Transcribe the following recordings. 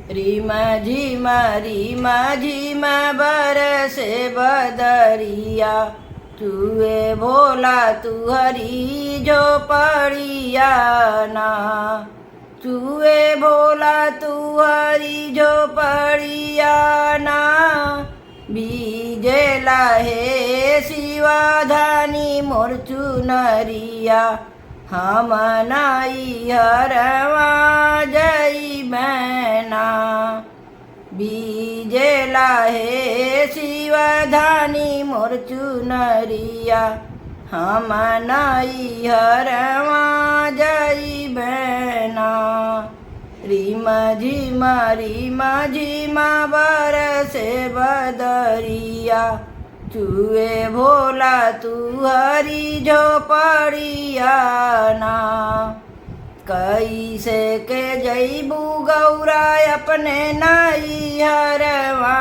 रीमा झीमा बरसे बदरिया, चूहे भोला तू हरी झोपड़िया ना। चूहे भोला तू हरी झोपड़िया ना, बीजेला हे शिवाधानी मोर चुनरिया, हम नाई हरवा जई मैना। बीजेला हे शिवधानी मोर चुनरिया, हम नाई हरवा जई मैना। रीमा झीमा बरसे बदरिया, चूहे भोला तू हरी झोपड़िया ना। कैसे के जईबू गौरा अपने नाई हरवा,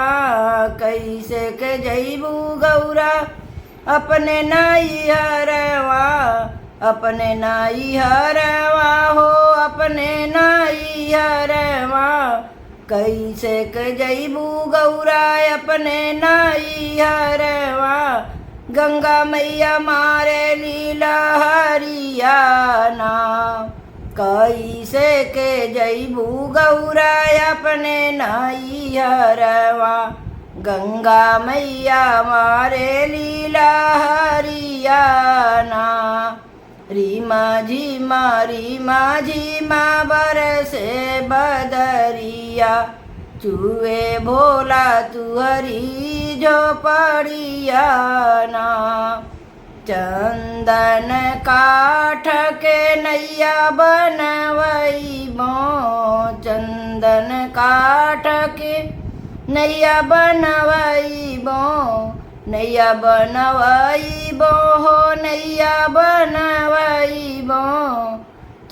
कैसे के जईबू गौरा अपने नाई हरवा, अपने नाई हरवा हो अपने नाई हरवा। कैसे के जईबू गौरा अपने नाई हरवा, गंगा मैया मारे लीला हरियाना। कैसे के जईबू गौरा अपने नाई हरवा, गंगा मैया मारे लीला हरियाना। रीमा झीमा बरसे बदरिया, चूहे भोला तू हरी झोपड़िया ना। चंदन काठ के नैया बनवैबो, चंदन काठ के नैया बनवैबो, नैया बनवैबो हो नैया बनवैबो।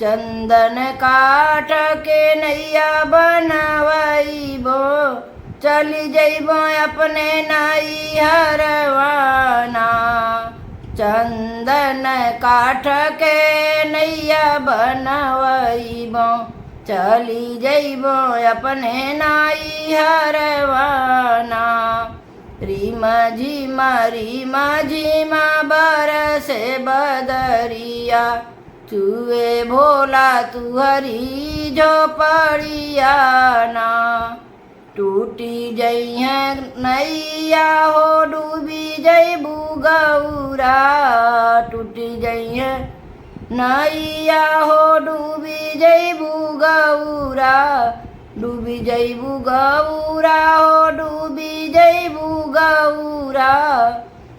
चंदन काठ के नैया बनवैबो, चली जइबो अपने नाई हरवाना। चंदन काठ के नैया बनवैबो, चली जइबो अपने नाई हरवाना। रीमा झीमा बरसे बदरिया, चूहे भोला तू हरी झोपड़िया ना। टूटी जई है नैया हो डूबी जईबू गौरा, टूटी जई है नैया हो डूबी जईबू गौरा। डूबी जईबू गौरा हो डूबी जईबू गौरा,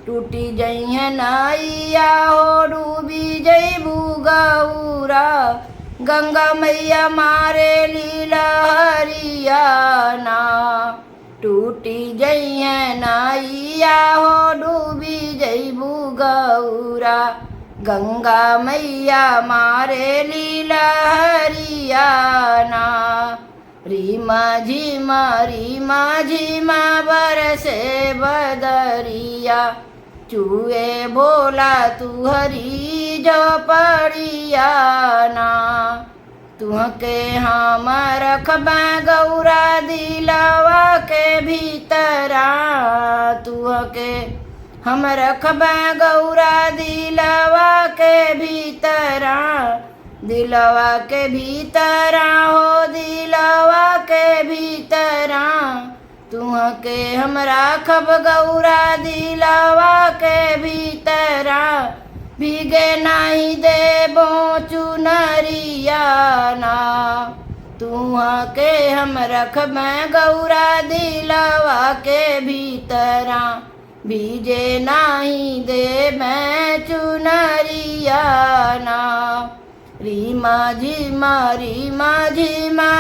टूटी जई है नैया हो डूबी जईबू गौरा। गंगा मैया मारे लीला हरियाना, टूटी जई है नैया हो डूबी जईबू गौरा। गंगा मैया मारे लीला हरियाना। रीमा झीमा बरसे बदरिया, चूहे भोला तू हरी झोपड़िया ना। तुहके हम रखबा गौरा दिलवा के भीतरा, तुहके हम रखबा गौरा दिलवा के भीतरा। दिलवा के भीतरा हो दिलवा के भीतरा, तुहके हम राखब गौरा दिलवा के भीतरा। भीगे नहीं देबो चुनरिया ना, तुहके हम रखब गौरा दिलवा के भीतरा। भीजे नहीं दे मैं चुनरिया ना। रीमा झीमा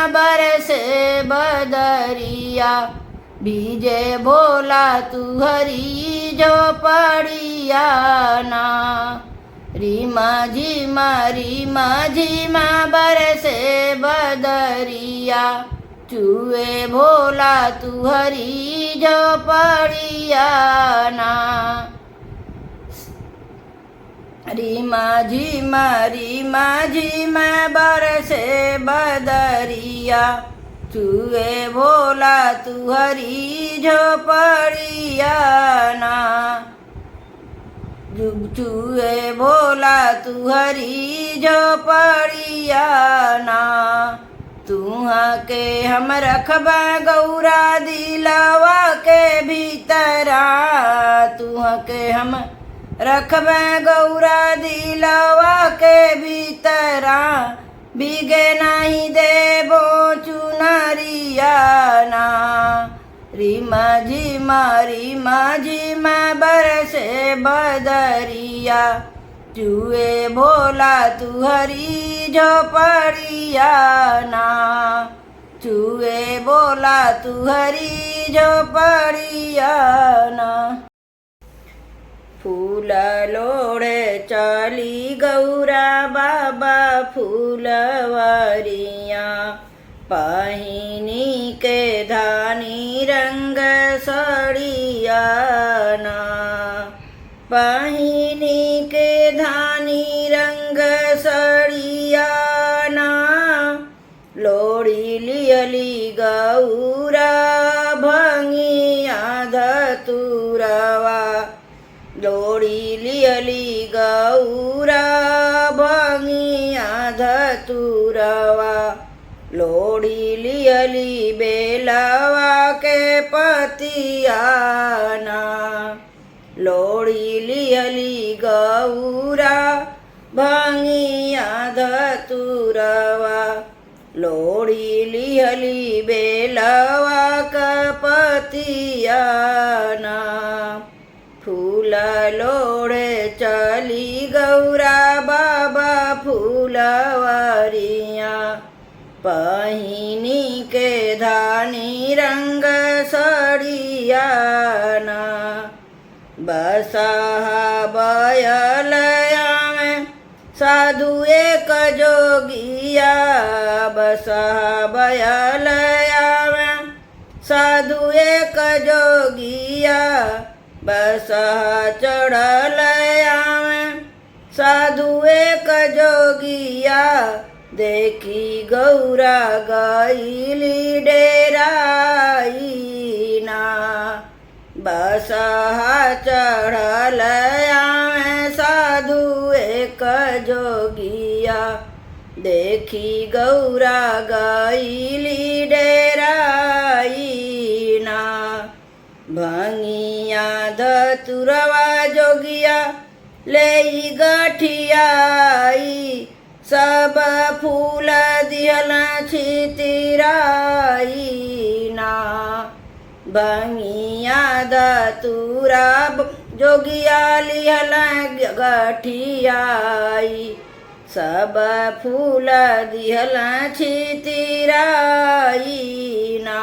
बरसे बदरिया, भीजे भोला तू हरी झोपड़िया ना। रीमा झीमा बरसे बदरिया, चूहे भोला तू हरी झोपड़िया ना। रीमा झीमा बरसे बदरिया, चूए भोला तुहरी झोपड़िया ना। चूए भोला तुहरी झोपड़िया ना। तुहाँ के हम रखबा गौरा दिलवा के भीतरा। तुहाँ के हम रखबा गौरा दिलवा के भीतरा। भीगे नहीं देबो चुनरिया ना। रीमा झिमा बरसे बदरिया। चूए भोला तुहरी झोपड़िया ना। चूए भोला तुहरी झोपड़िया ना। फूल लोड़े चली गौरा बाबा फूलवरिया। पहिनी के धानी रंग सड़िया ना। पहिनी के धानी रंग सड़िया ना। लोड़ी लियली गौरा भंगिया धतुरवा। लोड़ी लियली गौरा भंगिया धतुरवा। लोड़ी लियली बेलवा के पतिया ना। लोड़ी लियली गौरा भंगिया धतुरवा। लोड़ी लियली बेलवा के पतिया ना। फूल लोड़े चली गौरा बाबा फूलवरिया। पहिनी के धानी रंग सड़िया ना। बसहा बयलया में साधु एक जोगिया। बसहा बयलया में साधु एक जोगिया। बसहा चढ़लया में साधु एक जोगिया। देखी गौरा गईली डेराई ना। बसहा चढ़लया में साधु एक जोगिया। देखी गौरा गईली डेराई ना। भंगिया धतुरवा जोगिया लेई गठियाई। सब फूल दिहल छितिराई ना। भंगिया धतुरा जोगिया लिहल गठियाई। सब फूल दिहल छितिराई ना।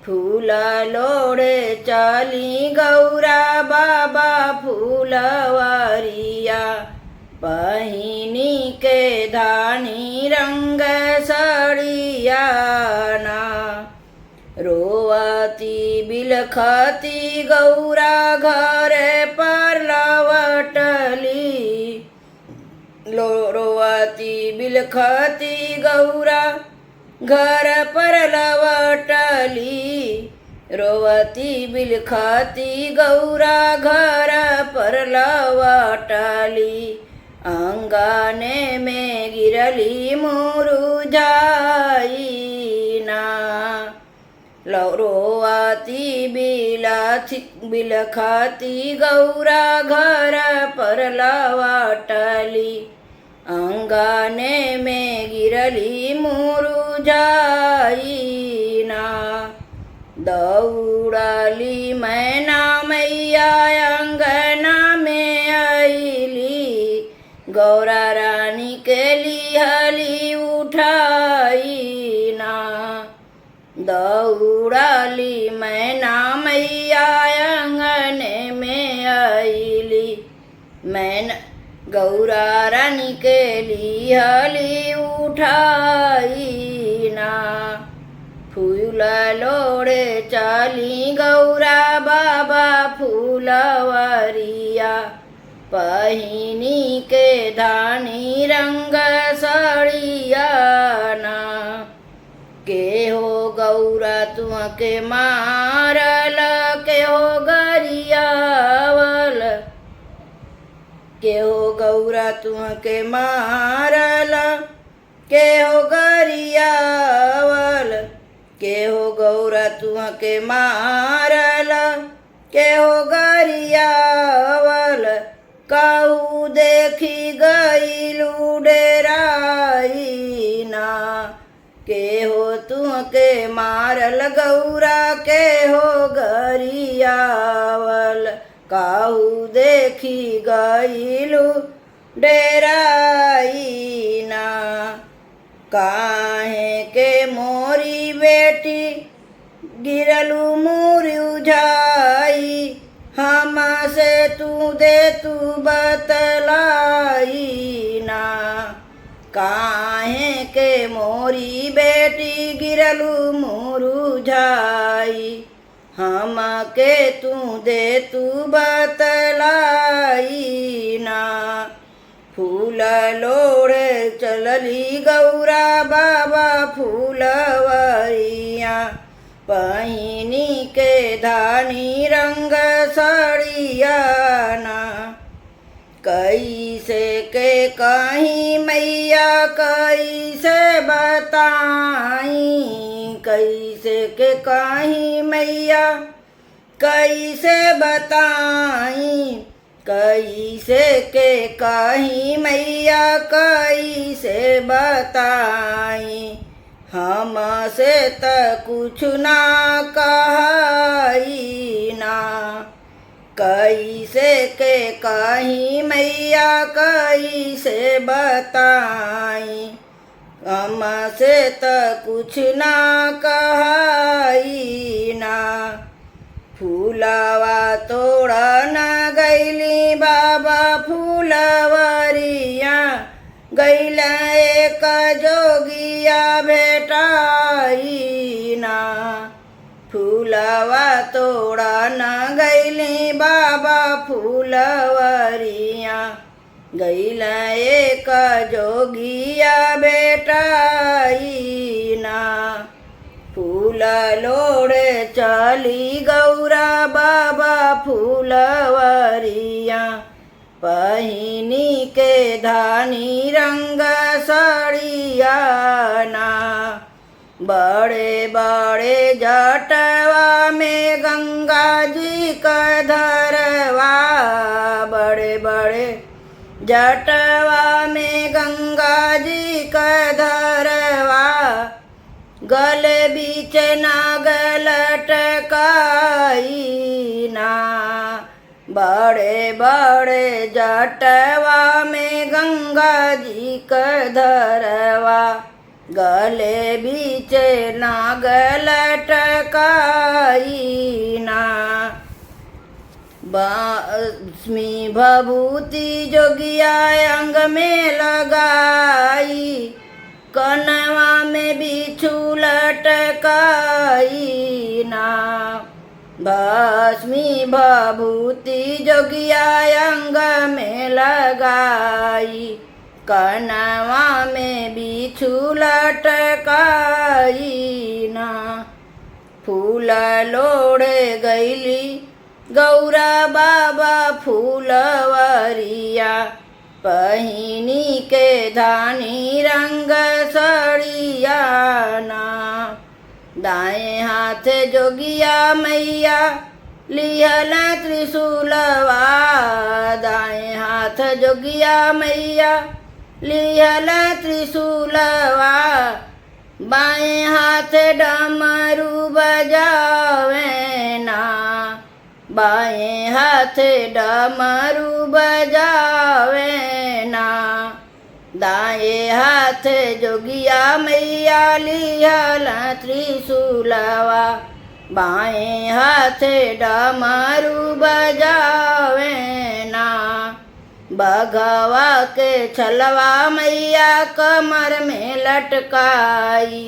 फूल लोड़े चली गौरा बाबा फूलवरिया। पहिनी के धानी रंग सड़िया ना। रोवती बिलखती गौरा घर पर लवटली। रोवती बिलखती गौरा घर पर लवटली। रोवती बिलखती गौरा घर पर लवटली। अंगने में गिरली मुरुझाई ना। रोवती बिलखती गौरा घर पर लवटली। अंगने में गिरली मुरुझाई ना। दौड़ली मैना मैया अंगना में आईली। गौरा रानी के लिहली उठाई ना। दौड़ली मैना मैया अंगने में आईली। मैना गौरा रानी के लिहली उठाई ना। फूल लोड़े चली गौरा बाबा फूलवरिया। पहिनी के धानी रंग सड़िया ना। के हो गौरा तुहके मारल के हो गरियावल के हो गौरा तुहके मारल के हो गरियावल के हो गौरा तुहके मारल के हो गरियावल कहू देखी गईलू डेराइना के हो तुहके मारल गौरा के हो गरियावल कहू देखी गईलू डेराइना काहे के मोरी बेटी गिरलू मुरझाई हमसे तू दे तू बतलाई ना काहे के मोरी बेटी गिरलू मुरझाई हमके तू दे तू बतलाई ना फूल लोढ़े चलली गौरा बाबा फूलवरिया पहिनी के धानी रंग सड़ियाना कैसे के कहीं मैया कैसे बताई कैसे के कहीं मैया कैसे बताई कैसे के कहीं मैया कैसे बताई हमसे त कुछ ना कहाई ना कैसे के कहीं मैया कैसे बताई हमसे त कुछ ना कहाई ना फूलवा तोड़ा न गईली बाबा फूलवरिया गैल एक जोगिया भेटाई ना फूलवा तोड़ा न गईली बाबा फूलवरिया गैल एक जोगिया भेटाई ना फूल लोड़े चली गौरा बाबा फूलवरिया पहिनी के धानी रंग सड़ियाना बड़े बड़े जटवा में गंगा जी का धरवा बड़े बड़े जटवा में गंगा जी का धरवा गले बीच नाग लटकाई ना बड़े बड़े जटवा में गंगा जी का धरवा गले बीच नाग लटकाई ना बास्मी भभूति जोगिया अंग में लगाई कनवा में बिच्छू लटकाई ना भस्मी भभूति जोगिया अंग में लगाई कनवा में बिच्छू लटकाई ना फूल लोड़े गईली गौरा बाबा फूलवरिया पहिनी के धानी रंग सड़ियाना दाएं हाथ जोगिया मैया लिहल त्रिशूलवा दाएं हाथ जोगिया मैया लिहल त्रिशूलवा बाएं हाथ डमरू बजावे ना बाएं हाथ डमरू बजावे ना दाएं हाथ जोगिया मैया लिहल त्रिशूलवा बाएं हाथ डमरू बजावे ना बघवा के छलवा मैया कमर में लटकाई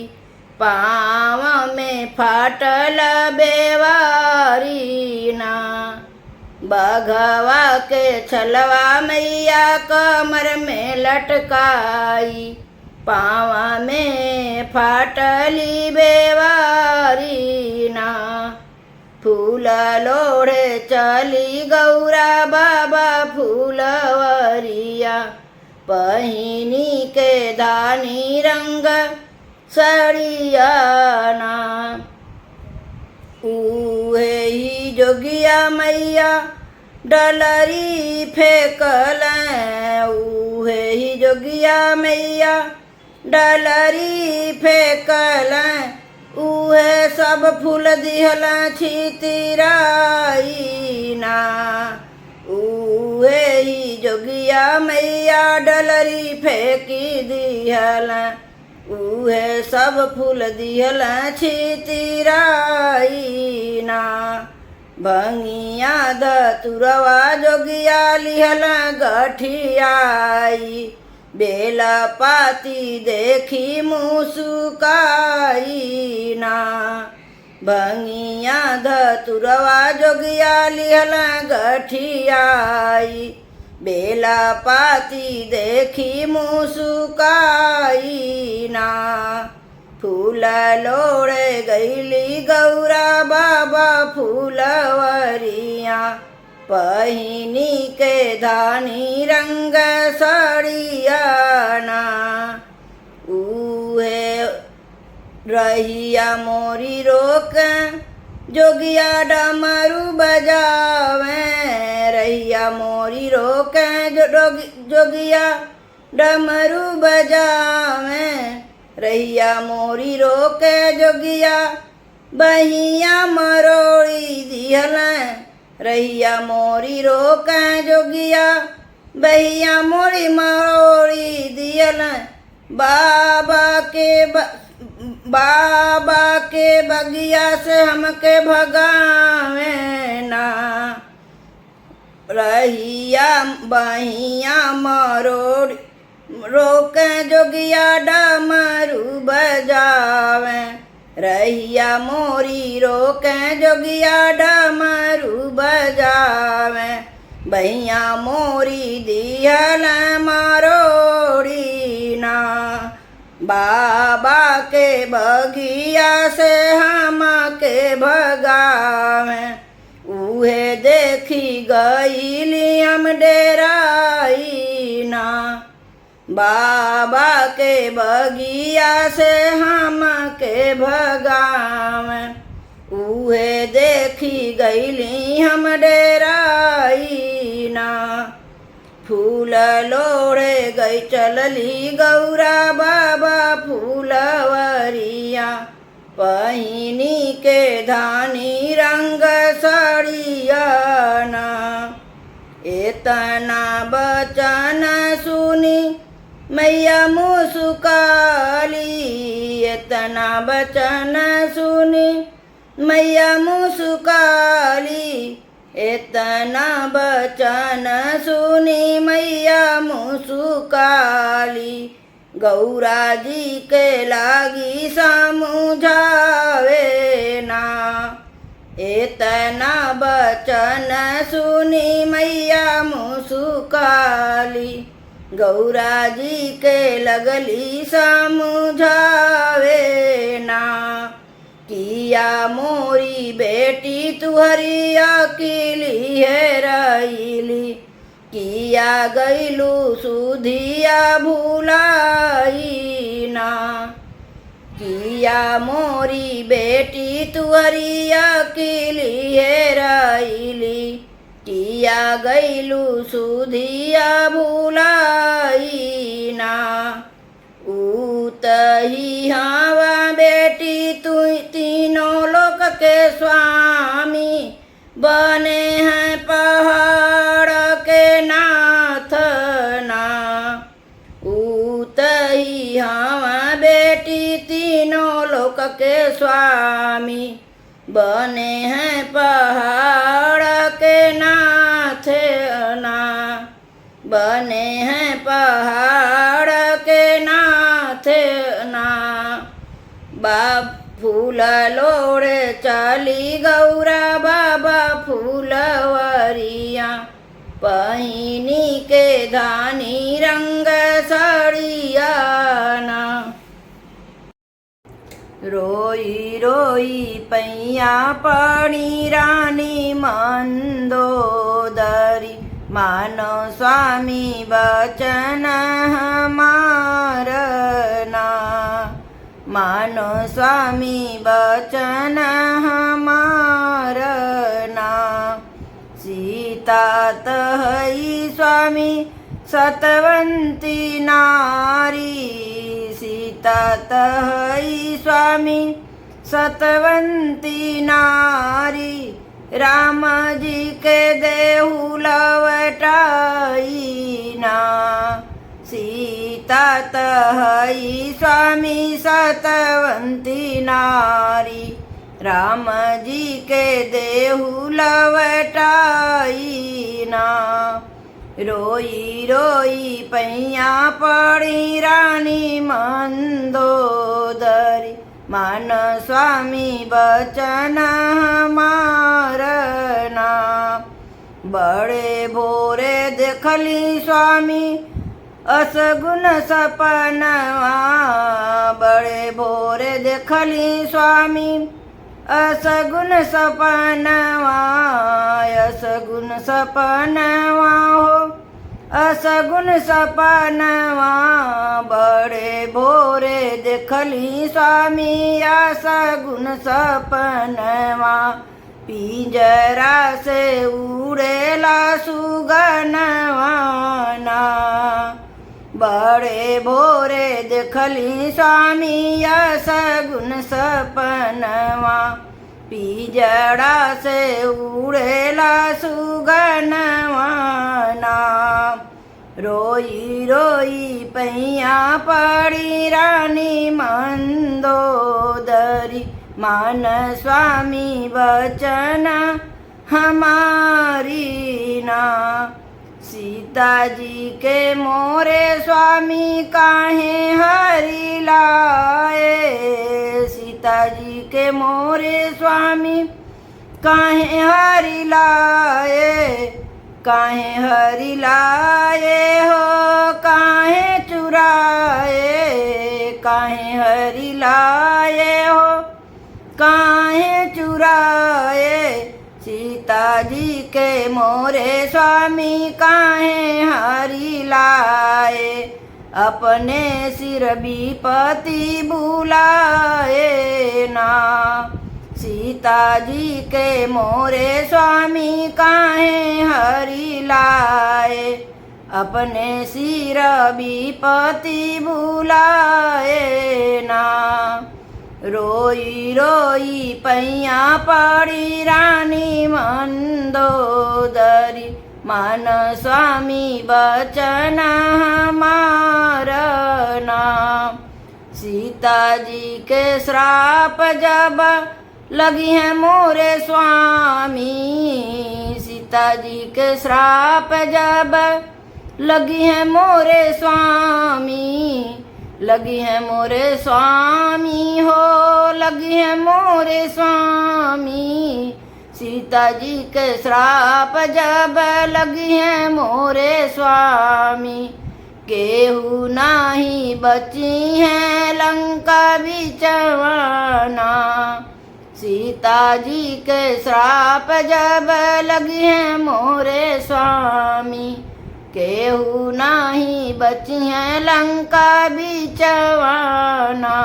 पाँव में फाटल बेवारी ना बघवा के छलवा मैया कमर में लटकाई पावा में फाटली बेवारी ना। फूल लोढ़े चली गौरा बाबा फूलवरिया, पहिनी के धानी रंग सड़िया ना। उहे ही जोगिया मैया डलरी फेंकल, उहे ही जोगिया मैया डलरी फेंकल, उहे सब फूल दिहल छितिराई ना। उहे ही जोगिया मैया डलरी फेंकी दिहल, उहे सब फूल दिहल छितिराई ना। भंगिया धतुरवा जोगिया लिहल गठियाई, बेला पाती देखी मुसुकाई ना। भंगिया धतुरवा जोगिया लिहल गठियाई, बेला पाती देखी मुसुकाई ना। फूल लोढ़े गईली गौरा बाबा फूलवरिया, पहिनी के धानी रंग सड़िया ना। उहे रहिया मोरी रोक जोगिया डमरू बजावे, रहिया मोरी रोक जोगिया डमरू बजावे, रहिया मोरी रोक जोगिया बहिया मरोड़ी दिहल, रहिया मोरी रोक जोगिया बहिया मोरी मरोड़ी दिहल। बाबा के बगिया से हमके भगावे ना, रहिया बहिया मरोड़ी रोक जोगिया डमरू बजावे, रहिया मोरी रोक जोगिया डमरू बजावे, बहिया मोरी दिहल मरोड़ी ना। बाबा के बगिया से हम के भगावे, उहे देखी गईली हम डेराई ना। बाबा के बगिया से हम के भगावे, उहे देखी गईली हम डेराई ना। फूल लोढ़े गई चलली गौरा बाबा फूलवरिया, पहिनी के धानी रंग सड़िया ना। एतना बचन सुनी मैया मुसुकाली, एतना बचन सुनी मैया मुसुकाली, एतना बचन सुनी मैया मुसुकाली। गौरा जी के लागी समझावे ना, एतना बचन सुनी मैया मुसुकाली। गौरा जी के लगली समझावे ना, किया मोरी बेटी तुहरी अकेली है रईली, किया गईलू सुधिया भुलाई ना। किया मोरी बेटी तुहरी अकेली है रईली, किया गईलू सुधिया भुलाई ना। उतही हवा बेटी तू तीनों लोक के स्वामी, बने हैं पहाड़ के नाथ ना। उतही हवा बेटी तीनों लोक के स्वामी, बने हैं पहाड़ के नाथ ना। बने हैं पहाड़ के नाथ ना। फूल लोढ़े चली गौरा बाबा फूलवरिया, पहिनी के धानी रंग सड़ियाना। रोई रोई पैया पड़ी रानी मंदोदरी, मानो स्वामी बचन हमारना। मानो स्वामी बचन हमारना। सीता तहई स्वामी सतवंती नारी, सीता तहई स्वामी सतवंती नारी। राम जी के देहु लवटाईना। सीता तहई स्वामी सतवंती नारी, राम जी के देहु लवटाईना। रोई रोई पैया पड़ी रानी मंदोदरी, मान स्वामी बचन हमारना। बड़े भोरे देखली स्वामी असगुन सपनवा, बड़े भोरे देखली स्वामी असगुन सपनवा। असगुन सपनवा हो, असगुन सपनवा। बड़े भोरे देखली स्वामी असगुन सपनवा। पिंजरा से उड़ेला सुगनवाना। बड़े भोरे देखली स्वामी असगुन सपनवा। पिंजरा से उड़ेला सुगनवाना। रोई रोई पैया पड़ी रानी मंदोदरी, मान स्वामी बचन हमारी ना। सीता जी के मोरे स्वामी काहे हरि लाए, सीता जी के मोरे स्वामी काहे हरि लाए। काहे हरि लाए हो, काहे चुराए। काहे हरि लाए हो, काहे चुराए। सीता जी के मोरे स्वामी काहे हरि लाए। अपने सिर विपत्ति बुलाए ना। सीता जी के मोरे स्वामी काहे हरि लाए। अपने सिर विपत्ति बुलाए ना। रोई रोई पैया पड़ी रानी मंदोदरी, मान स्वामी बचन हमारना। सीता जी के श्राप जब लगी है मोरे स्वामी, सीता जी के श्राप जब लगी है मोरे स्वामी। लगी है मोरे स्वामी हो, लगी है मोरे स्वामी। सीता जी के श्राप जब लगी है मोरे स्वामी। केहू नाही बची है लंका बिचवाना। सीता जी के श्राप जब लगी है मोरे स्वामी। केहू नाही बची है लंका बिचवाना।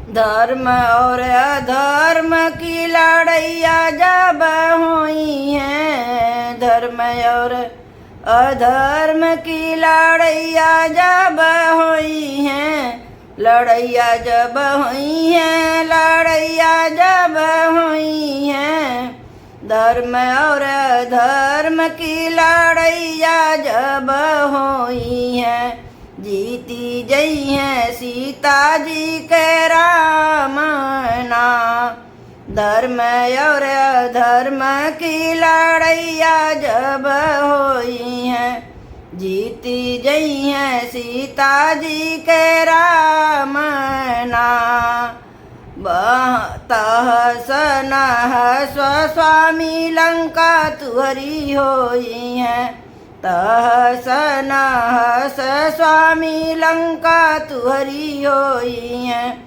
धर्म और अधर्म की लड़ैया जब हुई है, धर्म और अधर्म की लड़ैया जब हुई है। लड़ैया जब हुई है, लड़ैया जब हुई है। धर्म और अधर्म की लड़ैया जब हुई है। जीती जई है सीता जी के रामना। धर्म और अधर्म की लड़ैया जब हुई है। जीती जई है सीता जी के रामना। तह सनह स्वामी लंका तुहरी होई है। तह सनह स्वामी लंका तुहरी होई है।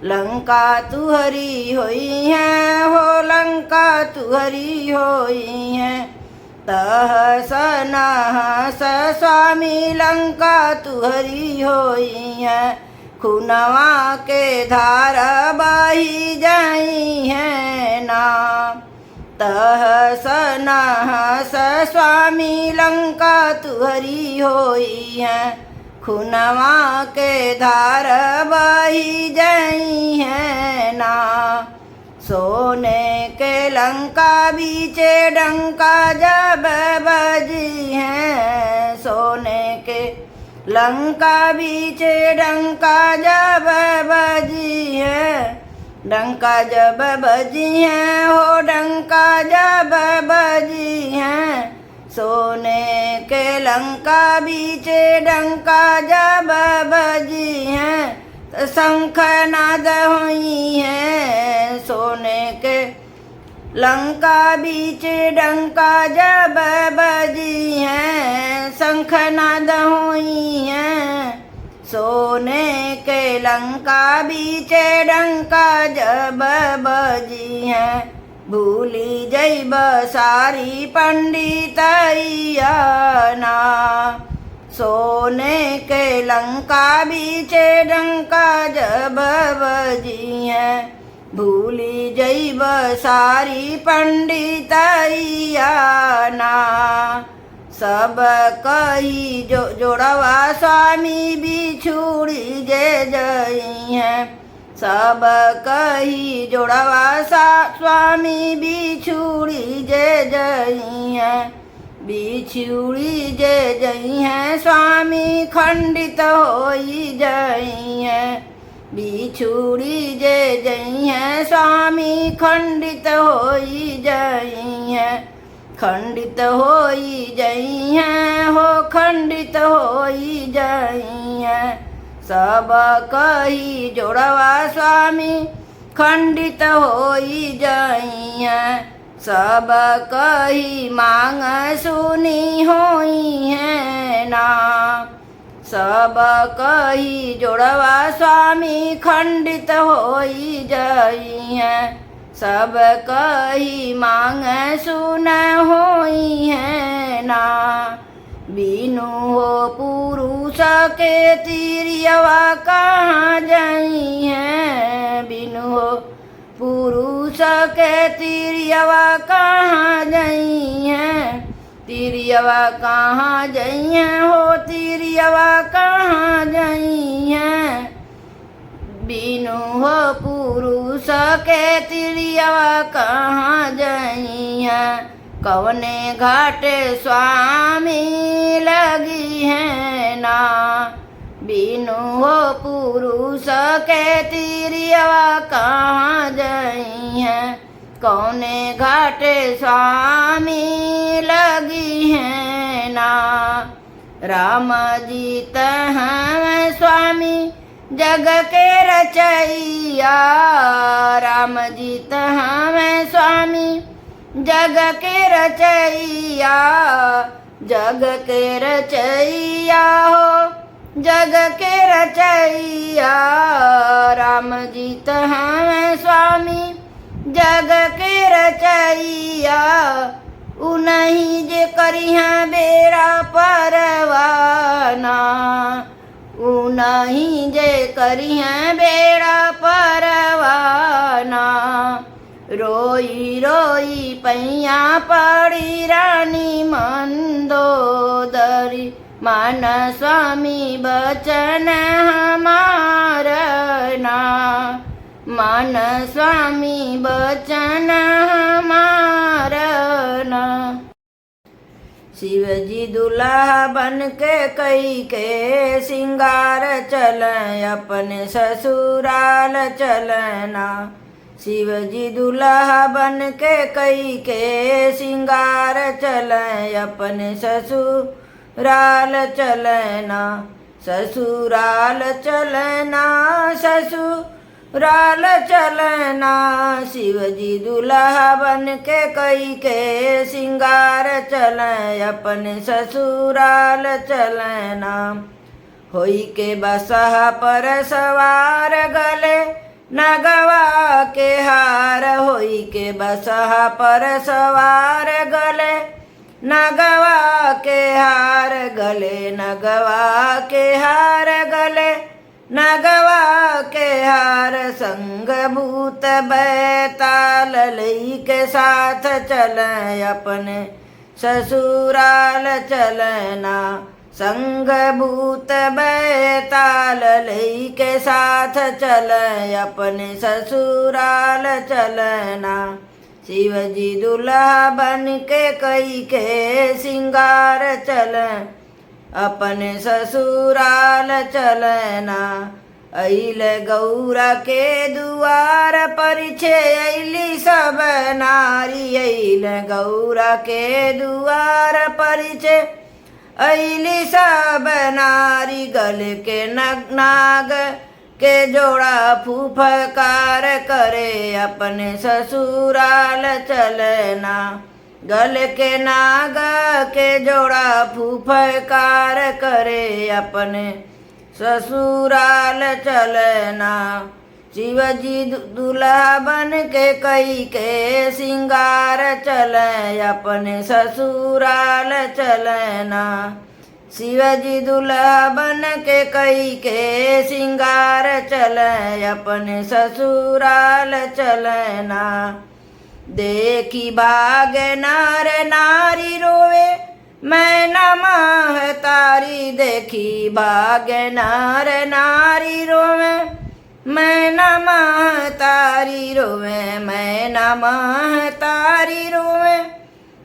लंका तुहरी होई है हो लंका तुहरी होई है। तह सनह स्वामी लंका तुहरी होई है। खुनवा के धार बही जाई है ना। तह सनह स्वामी लंका तुहरी होई है। खुनवा के धार बही जाई है ना। सोने के लंका बीचे डंका जब बजी है। सोने के लंका बीचे डंका जब बजी है। डंका जब बजी है हो डंका जब बजी है। सोने के लंका बीचे डंका जब बजी है। तो शंख नाद हुई है। सोने के लंका बीच डंका जब बजी है। शंख नाद हुई है। सोने के लंका बीच डंका जब बजी है। भूली जैब सारी पंडितैया ना। सोने के लंका बीच डंका जब बजी है। भूली जैब सारी पंडितैया ना। सब कही जोड़वा स्वामी बिछुड़ी जे जई है। सब कही जोड़वा स्वामी बिछुड़ी जे जई है। बिछुड़ी जे जई है स्वामी खंडित होई जई है। बिछुड़ी जे जई है स्वामी खंडित होई जई है। खंडित होई जई है हो खंडित होई जई है। सब कही जोड़वा स्वामी खंडित होई जई है। सब कही मांग सुनी होई है ना। सब कही जोड़वा स्वामी खंडित होई जई है। सब कही मांग सुन होई है ना। बिनु हो पुरुष के तिरियवा कहाँ जई है। बिनु हो पुरुष के तिरियवा कहाँ जई है। तिरियवा कहाँ जई है हो तिरियवा कहाँ जई है। बिनु हो पुरुष के तिरियवा कहाँ जई है। कवने घाटे स्वामी लगी है ना। बिनु हो पुरुष के तिरियवा कहाँ जई है। कौने घाटे स्वामी लगी है ना। राम जी हैं स्वामी जग के रचैया। राम जी हैं स्वामी जग के रचैया। जग के रचैया हो जग के रचैया। राम जी हैं स्वामी जग के रचैया। उन्हीं जे करिहा बेरा परवाना। उन्हीं जे करिहा बेड़ा परवाना। रोई रोई पैया पड़ी रानी मंदोदरी। मान स्वामी बचन हमार ना। मान स्वामी बचन हमार ना। शिवजी दुल्हा बन के कई के सिंगार चलें अपने ससुराल चलना। शिवजी दुल्हा बन के कई के सिंगार चलें अपने ससुराल चलना। ससुराल चलना ससुराल राल चलना। शिव जी दूल्हा बन के कई के सिंगार चलें, अपने ससुराल चलना। होई के बसहा पर सवार गले नगवा के हार, होई के बसहा पर सवार गले नगवा के हार, गले नगवा के हार, गले नगवा के हार। संग भूत बैताल लई के साथ चलें, अपने ससुराल चलना। संग भूत बैताल लई के साथ चलें, अपने ससुराल चलना। शिव जी दूल्हा बन के कई के सिंगार चलें, अपने ससुराल चलना। अइल गौरा के दुआर परिछे अइली सब नारी, अइल गौरा के दुआर परिछे अइली सब नारी। गल के नाग के जोड़ा फूफकार करे, अपने ससुराल चलना। गल के नाग के जोड़ा फूफकार करे, अपने ससुराल चलना। शिव जी दूल्हा बन के कई के सिंगार चलें, अपने ससुराल चलना। शिव जी दूल्हा बन के कई के सिंगार चलें, अपने ससुराल चलना। देखी भागे नार नारी रोवे मैना महतारी, देखी भागे नार नारी रोवे मैना महतारी, रोवे मैना महतारी, रोवे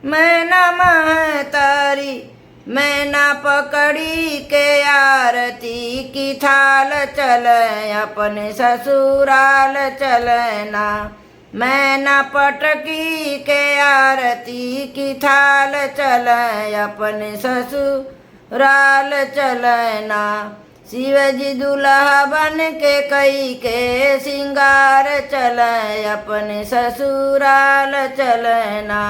मैना महतारी। मैना पकड़ी के आरती की थाल चलें, अपने ससुराल चलना। मैना पटकी के आरती की थाल चलें, अपने ससुराल चलना। शिव जी दूल्हा बन के कई के सिंगार चलें, अपने ससुराल चलना।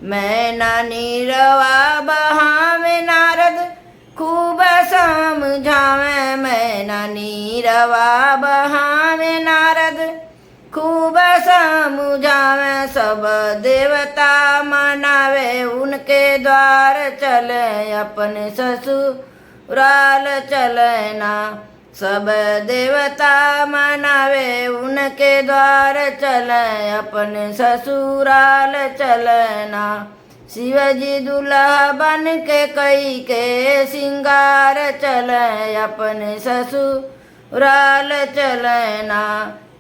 मैना नीरवा बहावे नारद खूब समझावे, मैना नीरवा बहावे नारद खूब समझावे। सब देवता मनावे उनके द्वार चले, अपने ससुराल चलना। सब देवता मनावे उनके द्वार चलें, अपने ससुराल चलना। शिव जी दूल्हा बन के कई के सिंगार चलें, अपने ससुराल चलना।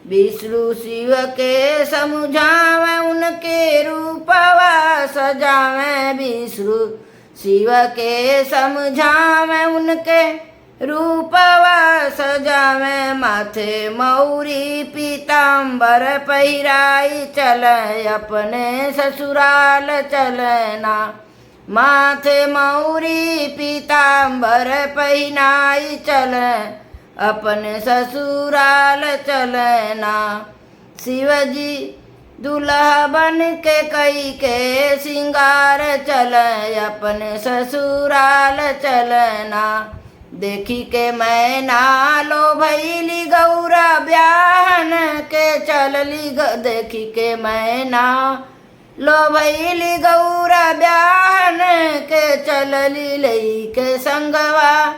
विष्णु शिव के समझावे उनके रूपवा सजावे, विष्णु शिव के समझावे उनके रूपवा सजावे। माथे मौरी पीताम्बर पहिराई चले, अपने ससुराल चलना। माथे मौरी पीताम्बर पहिनाई चले, अपने ससुराल चलना। शिव जी दूल्हा बन के कई के सिंगार चले, अपने ससुराल चलना। देखी के मैना लो भैली गौरा ब्याहन के चलली, देखी के मैना लो भैली गौरा ब्याहन के चलली। लई के संगवा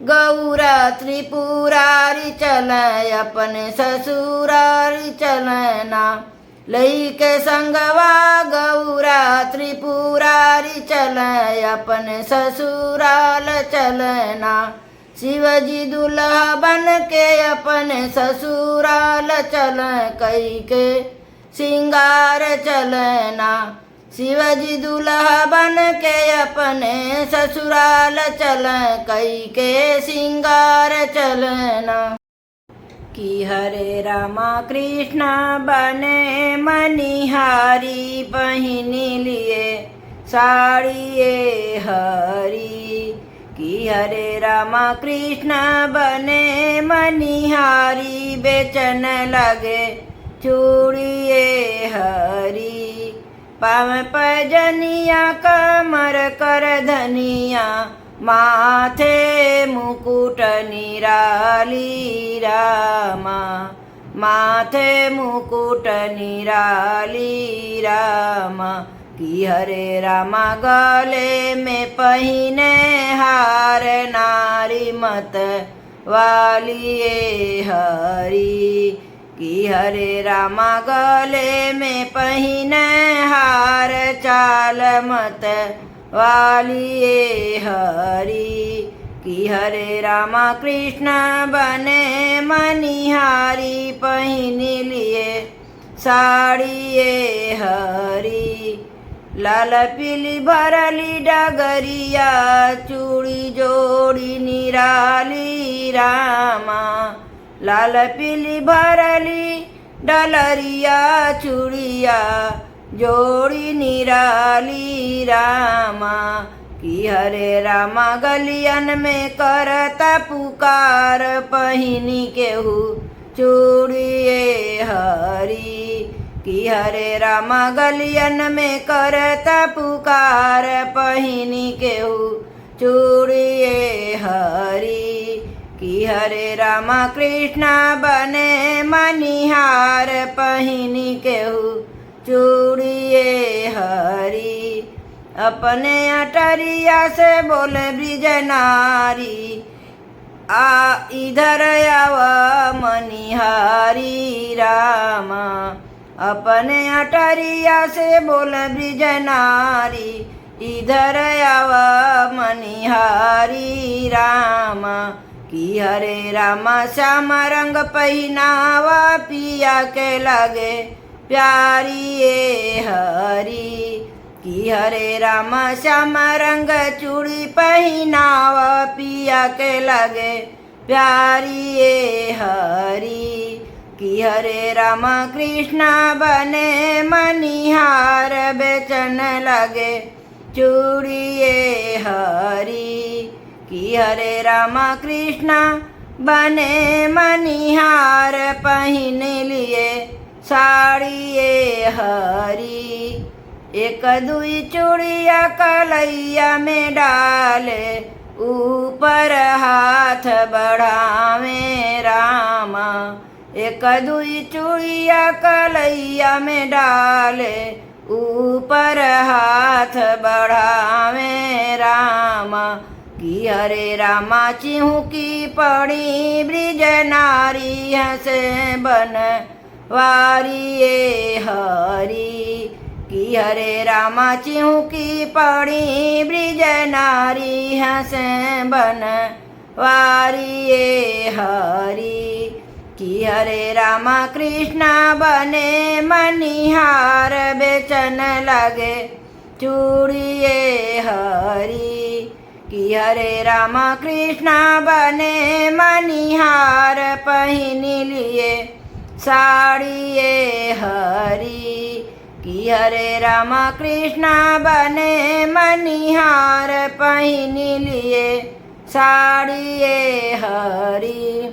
गौरा त्रिपुरारी चले, अपने ससुरारी चलना। लई के संगवा गौरा त्रिपुरारी चले, अपने ससुराल चलना। शिव जी दूल्हा बन के अपने ससुराल चलें, कई के सिंगार चलना। शिव जी दूल्हा बन के अपने ससुराल चलें, कई के सिंगार चलना। कि हरे रामा कृष्ण बने मनिहारी, पहनी लिए साड़िए हरी। कि हरे रामा कृष्ण बने मनिहारी बेचन लगे चूड़िए हरी। पाँव पैजनिया कमर कर धनिया माथे मुकुट निराली रामा, माथे मुकुट निराली रामा। कि हरे रामा गले में पहिने हार नारी मत वालिए हरी। कि हरे रामा गले में पहिने हार चाल मत वालिए हरी। कि हरे रामा कृष्ण बने मनिहारी पहिनी लिए साड़िए हरी। लाल पीली भरली डगरिया चूड़ी जोड़ी निराली रामा, लाल पीली भरली डलरिया चूड़िया जोड़ी निराली रामा। कि हरे रामा गलियन में करता पुकार पहिनी केहू चूड़िए हरी। कि हरे रामा गलियन में करता पुकार पहिनी केहू चूड़िए हरी। कि हरे रामा कृष्ण बने मनिहार पहिनी केहू चूड़िए हरी। अपने अटरिया से बोले ब्रिज नारी आ इधर आव मनिहारी रामा। अपने अटरिया से बोले ब्रिज नारी इधर आव मनिहारी रामा। कि हरे रामा श्याम रंग पहिनावा पिया के लगे प्यारिए हरी। कि हरे रामा श्याम रंग चूड़ी पहिनावा पिया के लगे प्यारिए हरी। कि हरे रामा कृष्ण बने मनिहार बेचन लगे चूड़िए हरी। कि हरे रामा कृष्ण बने मनिहार पहिन लिए साड़िए हरी। एक दुई चूड़िया कलैया में डाले ऊपर हाथ बढ़ावे रामा। एक दुई चूड़िया कलैया में डाले ऊपर हाथ बढ़ावे रामा। कि हरे रामा चिहुकी पड़ी ब्रिज नारी हंसे बन वारिये हरी। कि हरे रामा चिहुकी पड़ी ब्रिज नारी हंसे बन वारिये हरी। कि हरे रामा कृष्ण बने मनिहार बेचन लगे चूड़िए हरी। कि हरे रामा कृष्ण बने मनिहार पहिनी लिए साड़िए हरी। कि हरे रामा कृष्ण बने मनिहार पहिनी लिए साड़िए हरी।